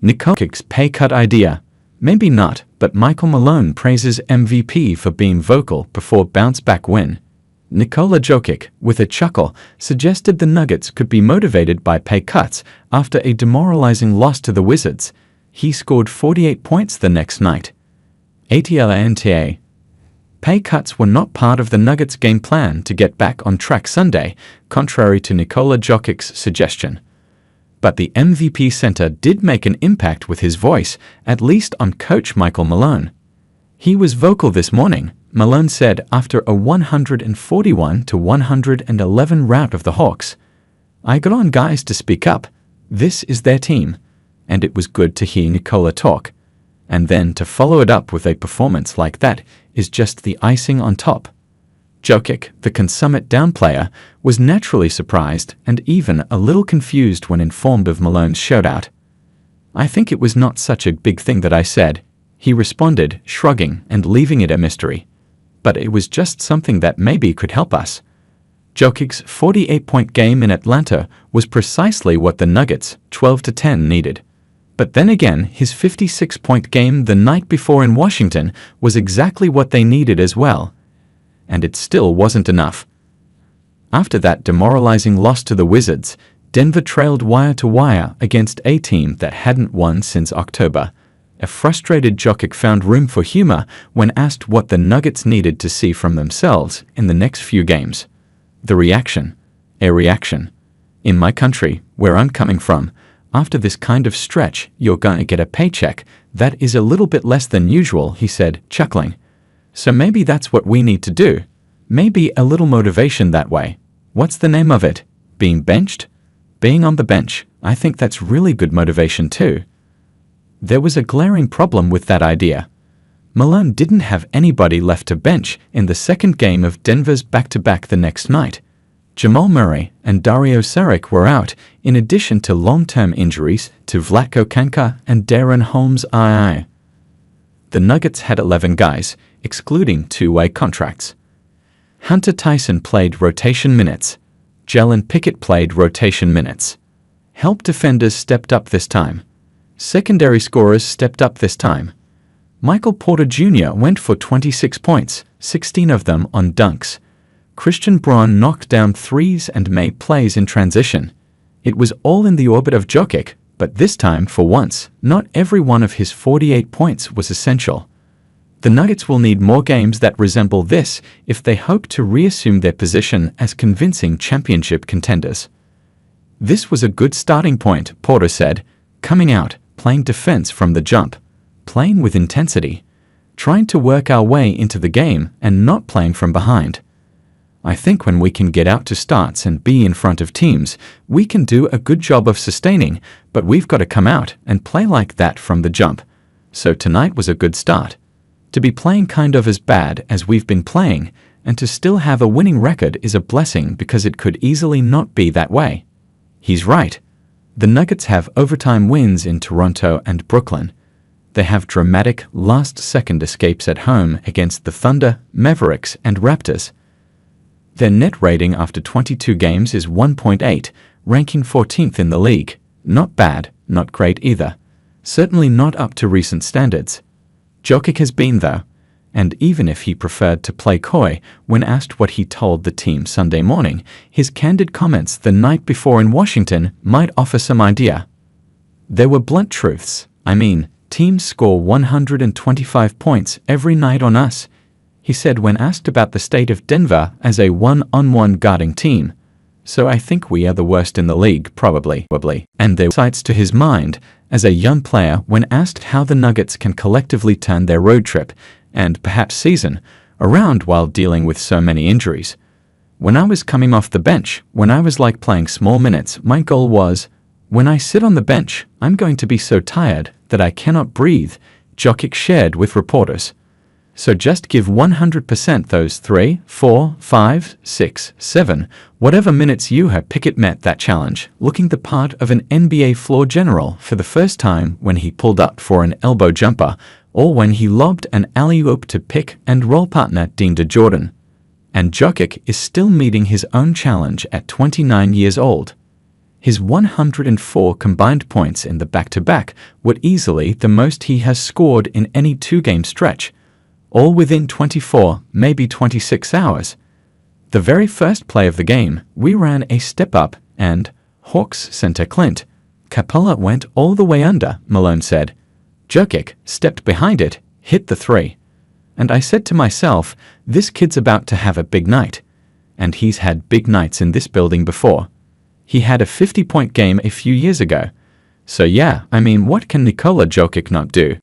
Nikola Jokic's pay cut idea. Maybe not, but Michael Malone praises MVP for being vocal before bounce-back win. Nikola Jokic, with a chuckle, suggested the Nuggets could be motivated by pay cuts after a demoralizing loss to the Wizards. He scored 48 points the next night. Atlanta. Pay cuts were not part of the Nuggets' game plan to get back on track Sunday, contrary to Nikola Jokic's suggestion. But the MVP center did make an impact with his voice, at least on coach Michael Malone. He was vocal this morning, Malone said after a 141-111 rout of the Hawks. I got on guys to speak up. This is their team. And it was good to hear Nikola talk. And then to follow it up with a performance like that is just the icing on top. Jokic, the Consummate Downplayer, was naturally surprised and even a little confused when informed of Malone's shoutout. I think it was not such a big thing that I said, he responded, shrugging and leaving it a mystery. But it was just something that maybe could help us. Jokic's 48-point game in Atlanta was precisely what the Nuggets, 12-10, needed. But then again, his 56-point game the night before in Washington was exactly what they needed as well. And it still wasn't enough. After that demoralizing loss to the Wizards, Denver trailed wire to wire against a team that hadn't won since October. A frustrated Jokic found room for humor when asked what the Nuggets needed to see from themselves in the next few games. The reaction. A reaction. In my country, where I'm coming from, after this kind of stretch, you're gonna get a paycheck that is a little bit less than usual, he said, chuckling. So maybe that's what we need to do. Maybe a little motivation that way. What's the name of it? Being benched? Being on the bench. I think that's really good motivation too. There was a glaring problem with that idea. Malone didn't have anybody left to bench in the second game of Denver's back-to-back the next night. Jamal Murray and Dario Saric were out, in addition to long-term injuries to Vlatko Cancar and Darren Holmes II. The Nuggets had 11 guys, excluding two-way contracts. Hunter Tyson played rotation minutes. Jalen Pickett played rotation minutes. Help defenders stepped up this time. Secondary scorers stepped up this time. Michael Porter Jr. went for 26 points, 16 of them on dunks. Christian Braun knocked down threes and made plays in transition. It was all in the orbit of Jokic, but this time, for once, not every one of his 48 points was essential. The Nuggets will need more games that resemble this if they hope to reassume their position as convincing championship contenders. This was a good starting point, Porter said, coming out, playing defense from the jump, playing with intensity, trying to work our way into the game and not playing from behind. I think when we can get out to starts and be in front of teams, we can do a good job of sustaining, but we've got to come out and play like that from the jump. So tonight was a good start. To be playing kind of as bad as we've been playing and to still have a winning record is a blessing because it could easily not be that way. He's right. The Nuggets have overtime wins in Toronto and Brooklyn. They have dramatic last-second escapes at home against the Thunder, Mavericks, and Raptors. Their net rating after 22 games is 1.8, ranking 14th in the league. Not bad, not great either. Certainly not up to recent standards. Jokic has been, though, and even if he preferred to play coy when asked what he told the team Sunday morning, his candid comments the night before in Washington might offer some idea. There were blunt truths. I mean, teams score 125 points every night on us, he said when asked about the state of Denver as a one-on-one guarding team. So I think we are the worst in the league, probably. And there were insights to his mind as a young player when asked how the Nuggets can collectively turn their road trip, and perhaps season, around while dealing with so many injuries. When I was coming off the bench, when I was like playing small minutes, my goal was, when I sit on the bench, I'm going to be so tired that I cannot breathe, Jokic shared with reporters. So just give 100% those 3, 4, 5, 6, 7, whatever minutes you have. Pickett met that challenge, looking the part of an NBA floor general for the first time when he pulled up for an elbow jumper, or when he lobbed an alley-oop to pick and roll partner DeAndre Jordan. And Jokic is still meeting his own challenge at 29 years old. His 104 combined points in the back-to-back were easily the most he has scored in any two-game stretch, all within 24, maybe 26 hours. The very first play of the game, we ran a step-up and Hawks center Clint Capella went all the way under, Malone said. Jokic stepped behind it, hit the three. And I said to myself, this kid's about to have a big night. And he's had big nights in this building before. He had a 50-point game a few years ago. So yeah, I mean, what can Nikola Jokic not do?